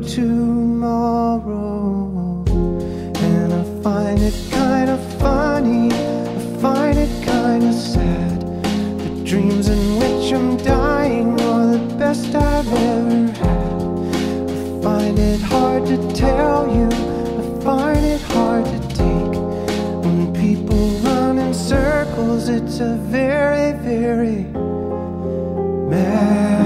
tomorrow. And I find it kind of funny, I find it kind of sad. The dreams in which I'm dying are the best I've ever had. I find it hard to tell you, I find it hard to take. When people run in circles, it's a very, very mad